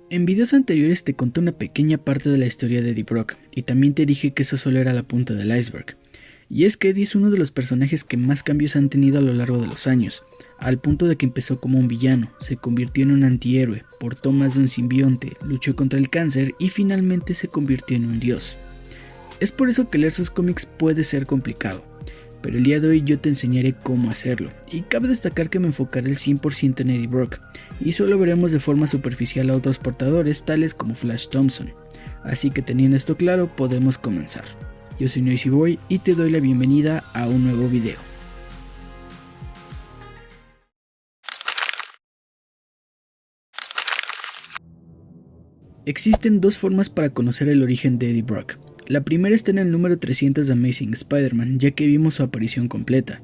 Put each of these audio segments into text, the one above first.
En videos anteriores te conté una pequeña parte de la historia de Eddie Brock, y también te dije que eso solo era la punta del iceberg. Y es que Eddie es uno de los personajes que más cambios han tenido a lo largo de los años, al punto de que empezó como un villano, se convirtió en un antihéroe, portó más de un simbionte, luchó contra el cáncer y finalmente se convirtió en un dios. Es por eso que leer sus cómics puede ser complicado, pero el día de hoy yo te enseñaré cómo hacerlo, y cabe destacar que me enfocaré el 100% en Eddie Brock, y solo veremos de forma superficial a otros portadores tales como Flash Thompson. Así que teniendo esto claro, podemos comenzar. Yo soy Noisy Boy y te doy la bienvenida a un nuevo video. Existen dos formas para conocer el origen de Eddie Brock. La primera está en el número 300 de Amazing Spider-Man, ya que vimos su aparición completa.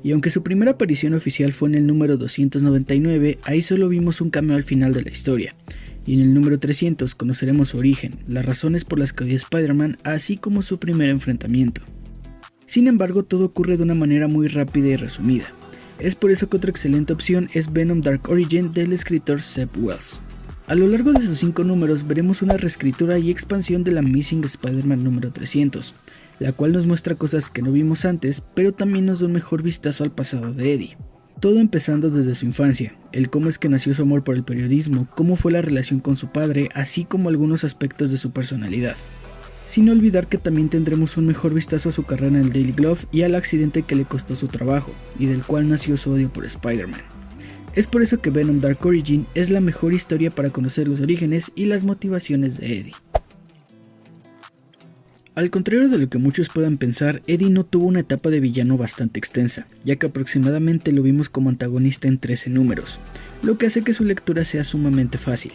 Y aunque su primera aparición oficial fue en el número 299, ahí solo vimos un cameo al final de la historia. Y en el número 300 conoceremos su origen, las razones por las que odió a Spider-Man, así como su primer enfrentamiento. Sin embargo, todo ocurre de una manera muy rápida y resumida. Es por eso que otra excelente opción es Venom Dark Origin del escritor Zeb Wells. A lo largo de sus 5 números veremos una reescritura y expansión de la Amazing Spider-Man número 300, la cual nos muestra cosas que no vimos antes, pero también nos da un mejor vistazo al pasado de Eddie. Todo empezando desde su infancia, el cómo es que nació su amor por el periodismo, cómo fue la relación con su padre, así como algunos aspectos de su personalidad. Sin olvidar que también tendremos un mejor vistazo a su carrera en el Daily Glove y al accidente que le costó su trabajo, y del cual nació su odio por Spider-Man. Es por eso que Venom Dark Origin es la mejor historia para conocer los orígenes y las motivaciones de Eddie. Al contrario de lo que muchos puedan pensar, Eddie no tuvo una etapa de villano bastante extensa, ya que aproximadamente lo vimos como antagonista en 13 números, lo que hace que su lectura sea sumamente fácil.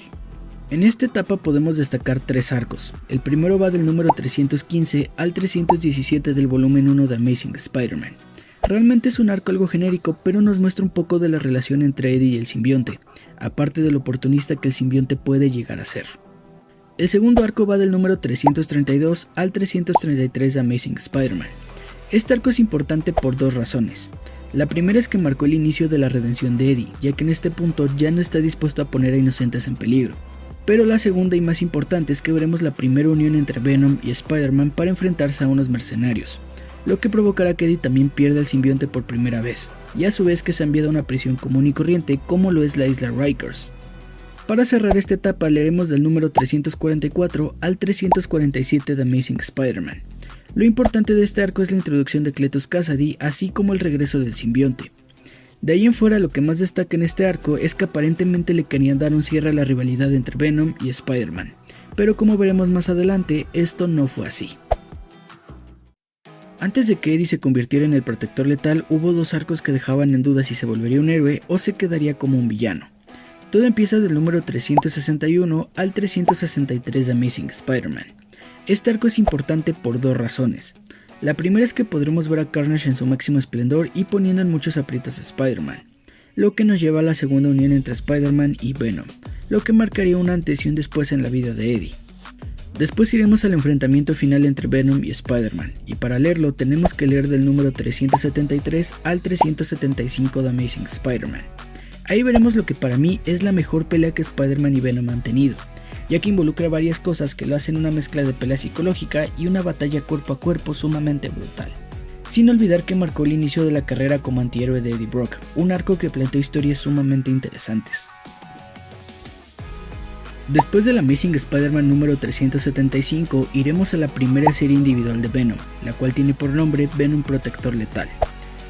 En esta etapa podemos destacar 3 arcos. El primero va del número 315 al 317 del volumen 1 de Amazing Spider-Man. Realmente es un arco algo genérico, pero nos muestra un poco de la relación entre Eddie y el simbionte, aparte de lo oportunista que el simbionte puede llegar a ser. El segundo arco va del número 332 al 333 de Amazing Spider-Man. Este arco es importante por 2 razones. La primera es que marcó el inicio de la redención de Eddie, ya que en este punto ya no está dispuesto a poner a inocentes en peligro. Pero la segunda y más importante es que veremos la primera unión entre Venom y Spider-Man para enfrentarse a unos mercenarios, lo que provocará que Eddie también pierda el simbionte por primera vez, y a su vez que sea enviado a una prisión común y corriente como lo es la isla Rikers. Para cerrar esta etapa leeremos del número 344 al 347 de Amazing Spider-Man. Lo importante de este arco es la introducción de Cletus Kasady, así como el regreso del simbionte. De ahí en fuera lo que más destaca en este arco es que aparentemente le querían dar un cierre a la rivalidad entre Venom y Spider-Man, pero como veremos más adelante, esto no fue así. Antes de que Eddie se convirtiera en el Protector Letal, hubo 2 arcos que dejaban en duda si se volvería un héroe o se quedaría como un villano. Todo empieza del número 361 al 363 de Amazing Spider-Man. Este arco es importante por 2 razones. La primera es que podremos ver a Carnage en su máximo esplendor y poniendo en muchos aprietos a Spider-Man, lo que nos lleva a la segunda unión entre Spider-Man y Venom, lo que marcaría un antes y un después en la vida de Eddie. Después iremos al enfrentamiento final entre Venom y Spider-Man, y para leerlo tenemos que leer del número 373 al 375 de Amazing Spider-Man. Ahí veremos lo que para mí es la mejor pelea que Spider-Man y Venom han tenido, ya que involucra varias cosas que lo hacen una mezcla de pelea psicológica y una batalla cuerpo a cuerpo sumamente brutal. Sin olvidar que marcó el inicio de la carrera como antihéroe de Eddie Brock, un arco que planteó historias sumamente interesantes. Después del Amazing Spider-Man número 375, iremos a la primera serie individual de Venom, la cual tiene por nombre Venom Protector Letal.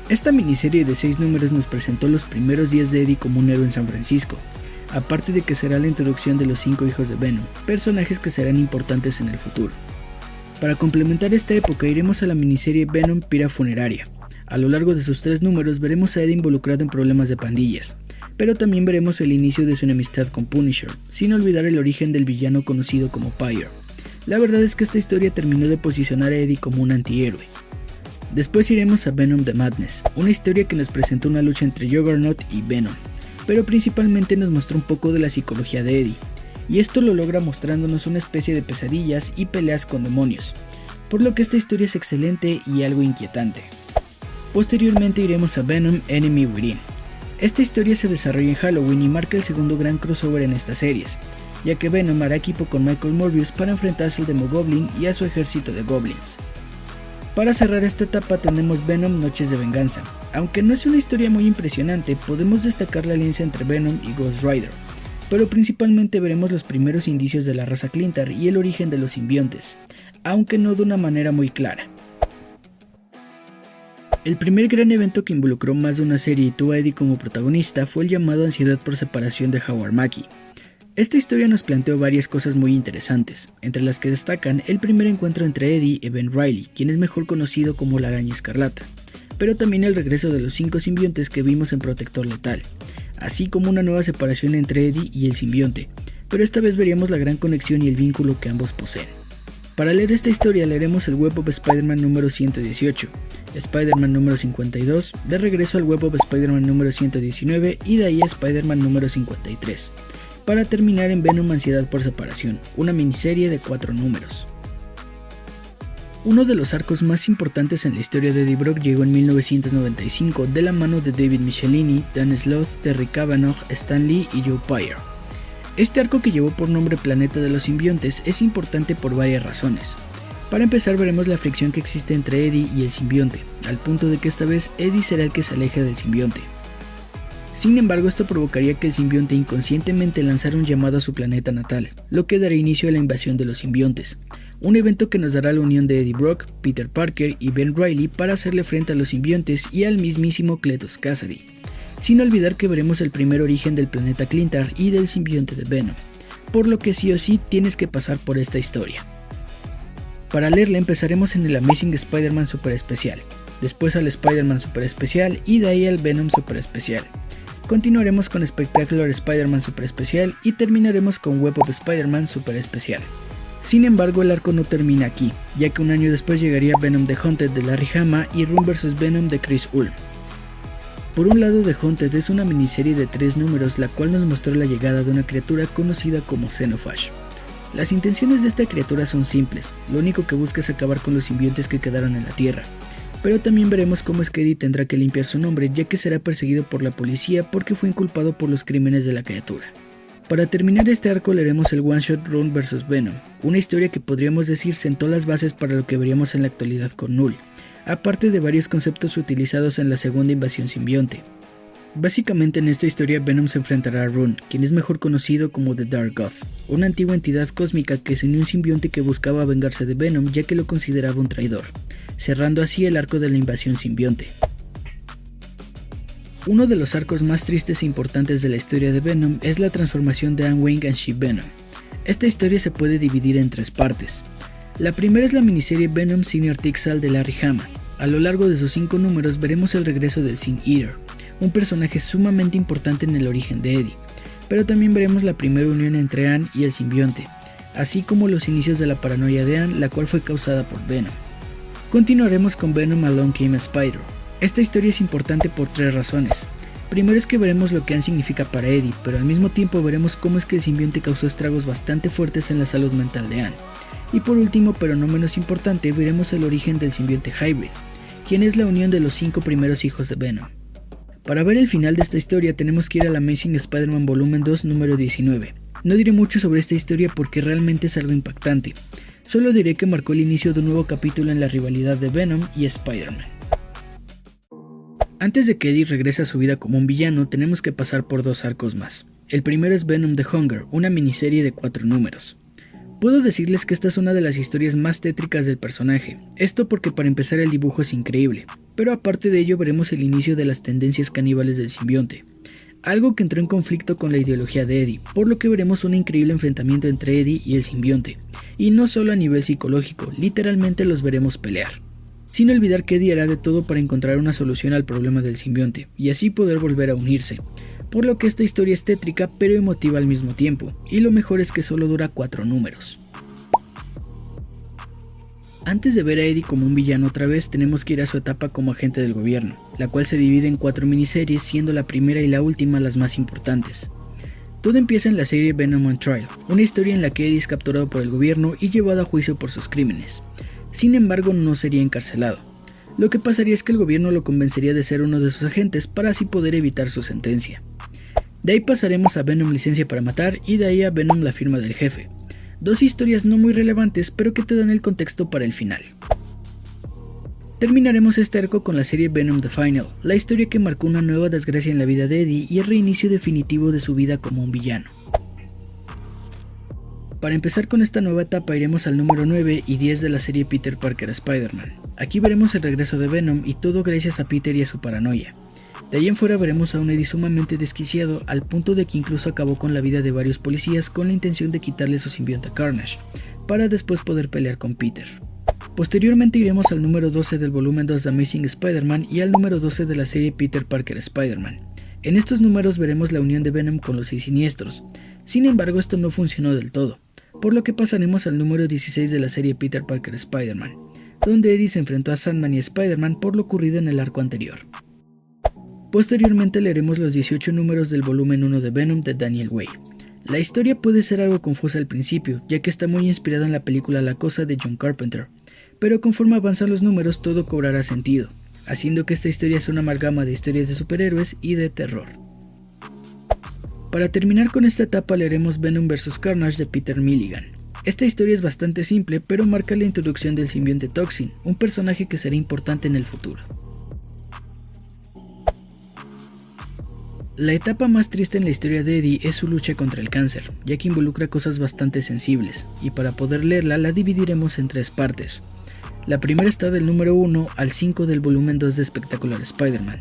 Esta miniserie de 6 números nos presentó los primeros días de Eddie como un héroe en San Francisco, aparte de que será la introducción de los 5 hijos de Venom, personajes que serán importantes en el futuro. Para complementar esta época iremos a la miniserie Venom Pira Funeraria. A lo largo de sus 3 números veremos a Eddie involucrado en problemas de pandillas, pero también veremos el inicio de su enemistad con Punisher, sin olvidar el origen del villano conocido como Pyre. La verdad es que esta historia terminó de posicionar a Eddie como un antihéroe. Después iremos a Venom the Madness, una historia que nos presentó una lucha entre Juggernaut y Venom, pero principalmente nos mostró un poco de la psicología de Eddie, y esto lo logra mostrándonos una especie de pesadillas y peleas con demonios, por lo que esta historia es excelente y algo inquietante. Posteriormente iremos a Venom Enemy Within. Esta historia se desarrolla en Halloween y marca el segundo gran crossover en estas series, ya que Venom hará equipo con Michael Morbius para enfrentarse al Demogoblin y a su ejército de goblins. Para cerrar esta etapa tenemos Venom Noches de Venganza. Aunque no es una historia muy impresionante, podemos destacar la alianza entre Venom y Ghost Rider, pero principalmente veremos los primeros indicios de la raza Clintar y el origen de los simbiontes, aunque no de una manera muy clara. El primer gran evento que involucró más de una serie y tuvo a Eddie como protagonista fue el llamado Ansiedad por Separación de Howard Mackie. Esta historia nos planteó varias cosas muy interesantes, entre las que destacan el primer encuentro entre Eddie y Ben Reilly, quien es mejor conocido como la Araña Escarlata, pero también el regreso de los 5 simbiontes que vimos en Protector Letal, así como una nueva separación entre Eddie y el simbionte, pero esta vez veríamos la gran conexión y el vínculo que ambos poseen. Para leer esta historia leeremos el Web of Spider-Man número 118, Spider-Man número 52, de regreso al Web of Spider-Man número 119 y de ahí a Spider-Man número 53, para terminar en Venom Ansiedad por Separación, una miniserie de 4 números. Uno de los arcos más importantes en la historia de Eddie Brock llegó en 1995 de la mano de David Michelinie, Dan Slott, Terry Cavanagh, Stan Lee y Joe Pyre. Este arco, que llevó por nombre Planeta de los Simbiontes, es importante por varias razones. Para empezar, veremos la fricción que existe entre Eddie y el simbionte, al punto de que esta vez Eddie será el que se aleje del simbionte. Sin embargo, esto provocaría que el simbionte inconscientemente lanzara un llamado a su planeta natal, lo que dará inicio a la invasión de los simbiontes, un evento que nos dará la unión de Eddie Brock, Peter Parker y Ben Reilly para hacerle frente a los simbiontes y al mismísimo Cletus Kasady, sin olvidar que veremos el primer origen del planeta Clintar y del simbionte de Venom, por lo que sí o sí tienes que pasar por esta historia. Para leerla empezaremos en el Amazing Spider-Man Super Especial, después al Spider-Man Super Especial y de ahí al Venom Super Especial. Continuaremos con Spectacular Spider-Man Super Especial y terminaremos con Web of Spider-Man Super Especial. Sin embargo, el arco no termina aquí, ya que un año después llegaría Venom The Hunted de Larry Hama y Room vs. Venom de Chris Ulm. Por un lado, The Hunted es una miniserie de 3 números, la cual nos mostró la llegada de una criatura conocida como Xenophage. Las intenciones de esta criatura son simples, lo único que busca es acabar con los simbiontes que quedaron en la Tierra. Pero también veremos cómo es que Eddie tendrá que limpiar su nombre, ya que será perseguido por la policía porque fue inculpado por los crímenes de la criatura. Para terminar este arco leeremos el One Shot Run vs. Venom, una historia que podríamos decir sentó las bases para lo que veríamos en la actualidad con Null, aparte de varios conceptos utilizados en la segunda invasión simbionte. Básicamente en esta historia Venom se enfrentará a Run, quien es mejor conocido como The Dark God, una antigua entidad cósmica que se unió a un simbionte que buscaba vengarse de Venom ya que lo consideraba un traidor, cerrando así el arco de la invasión simbionte. Uno de los arcos más tristes e importantes de la historia de Venom es la transformación de Anne Wing en She-Venom. Esta historia se puede dividir en 3 partes. La primera es la miniserie Venom Senior Tixal de Larry Hama. A lo largo de sus 5 números veremos el regreso del Sin Eater, un personaje sumamente importante en el origen de Eddie, pero también veremos la primera unión entre Anne y el simbionte, así como los inicios de la paranoia de Anne, la cual fue causada por Venom. Continuaremos con Venom Along Came a Spider. Esta historia es importante por 3 razones. Primero es que veremos lo que Anne significa para Eddie, pero al mismo tiempo veremos cómo es que el simbionte causó estragos bastante fuertes en la salud mental de Anne. Y por último, pero no menos importante, veremos el origen del simbionte Hybrid, quien es la unión de los 5 primeros hijos de Venom. Para ver el final de esta historia tenemos que ir al Amazing Spider-Man Volumen 2 número 19. No diré mucho sobre esta historia porque realmente es algo impactante, solo diré que marcó el inicio de un nuevo capítulo en la rivalidad de Venom y Spider-Man. Antes de que Eddie regrese a su vida como un villano, tenemos que pasar por 2 arcos más. El primero es Venom The Hunger, una miniserie de 4 números. Puedo decirles que esta es una de las historias más tétricas del personaje, esto porque para empezar el dibujo es increíble, pero aparte de ello veremos el inicio de las tendencias caníbales del simbionte, algo que entró en conflicto con la ideología de Eddie, por lo que veremos un increíble enfrentamiento entre Eddie y el simbionte, y no solo a nivel psicológico, literalmente los veremos pelear. Sin olvidar que Eddie hará de todo para encontrar una solución al problema del simbionte, y así poder volver a unirse, por lo que esta historia es tétrica pero emotiva al mismo tiempo, y lo mejor es que solo dura 4 números. Antes de ver a Eddie como un villano otra vez, tenemos que ir a su etapa como agente del gobierno, la cual se divide en 4 miniseries, siendo la primera y la última las más importantes. Todo empieza en la serie Venom on Trial, una historia en la que Eddie es capturado por el gobierno y llevado a juicio por sus crímenes. Sin embargo, no sería encarcelado. Lo que pasaría es que el gobierno lo convencería de ser uno de sus agentes para así poder evitar su sentencia. De ahí pasaremos a Venom Licencia para Matar y de ahí a Venom La Firma del Jefe. Dos historias no muy relevantes pero que te dan el contexto para el final. Terminaremos este arco con la serie Venom The Final, la historia que marcó una nueva desgracia en la vida de Eddie y el reinicio definitivo de su vida como un villano. Para empezar con esta nueva etapa iremos al número 9 y 10 de la serie Peter Parker Spider-Man. Aquí veremos el regreso de Venom y todo gracias a Peter y a su paranoia. De ahí en fuera veremos a un Eddie sumamente desquiciado al punto de que incluso acabó con la vida de varios policías con la intención de quitarle su simbionte a Carnage, para después poder pelear con Peter. Posteriormente iremos al número 12 del volumen 2 de Amazing Spider-Man y al número 12 de la serie Peter Parker Spider-Man. En estos números veremos la unión de Venom con los 6 siniestros, sin embargo esto no funcionó del todo, por lo que pasaremos al número 16 de la serie Peter Parker Spider-Man, donde Eddie se enfrentó a Sandman y Spider-Man por lo ocurrido en el arco anterior. Posteriormente leeremos los 18 números del volumen 1 de Venom de Daniel Way. La historia puede ser algo confusa al principio, ya que está muy inspirada en la película La Cosa de John Carpenter, pero conforme avanzan los números todo cobrará sentido, haciendo que esta historia sea una amalgama de historias de superhéroes y de terror. Para terminar con esta etapa leeremos Venom vs Carnage de Peter Milligan. Esta historia es bastante simple, pero marca la introducción del simbionte Toxin, un personaje que será importante en el futuro. La etapa más triste en la historia de Eddie es su lucha contra el cáncer, ya que involucra cosas bastante sensibles, y para poder leerla la dividiremos en 3 partes. La primera está del número 1 al 5 del volumen 2 de Spectacular Spider-Man.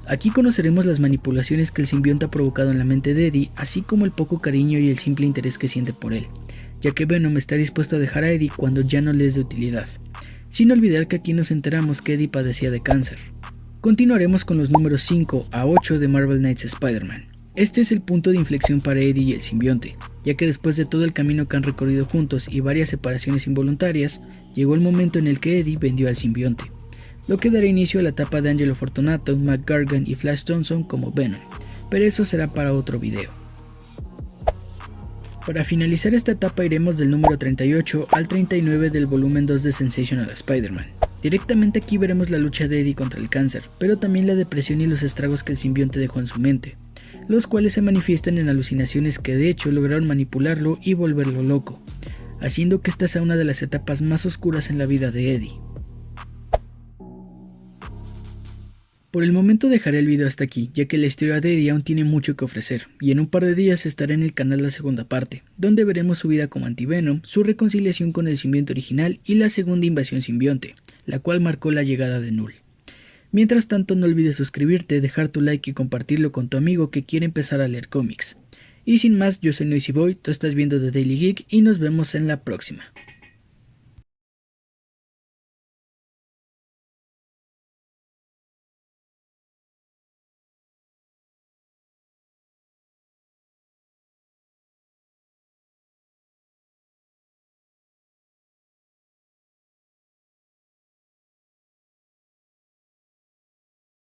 Aquí conoceremos las manipulaciones que el simbionte ha provocado en la mente de Eddie, así como el poco cariño y el simple interés que siente por él, ya que Venom está dispuesto a dejar a Eddie cuando ya no le es de utilidad, sin olvidar que aquí nos enteramos que Eddie padecía de cáncer. Continuaremos con los números 5 a 8 de Marvel Knights Spider-Man. Este es el punto de inflexión para Eddie y el simbionte, ya que después de todo el camino que han recorrido juntos y varias separaciones involuntarias, llegó el momento en el que Eddie vendió al simbionte, lo que dará inicio a la etapa de Angelo Fortunato, Mac Gargan y Flash Thompson como Venom, pero eso será para otro video. Para finalizar esta etapa iremos del número 38 al 39 del volumen 2 de Sensational Spider-Man. Directamente aquí veremos la lucha de Eddie contra el cáncer, pero también la depresión y los estragos que el simbionte dejó en su mente, los cuales se manifiestan en alucinaciones que de hecho lograron manipularlo y volverlo loco, haciendo que esta sea una de las etapas más oscuras en la vida de Eddie. Por el momento dejaré el video hasta aquí, ya que la historia de Eddie aún tiene mucho que ofrecer, y en un par de días estará en el canal la segunda parte, donde veremos su vida como anti-Venom, su reconciliación con el simbionte original y la segunda invasión simbionte, la cual marcó la llegada de Null. Mientras tanto no olvides suscribirte, dejar tu like y compartirlo con tu amigo que quiere empezar a leer cómics. Y sin más, yo soy Noisy Boy, tú estás viendo The Daily Geek y nos vemos en la próxima.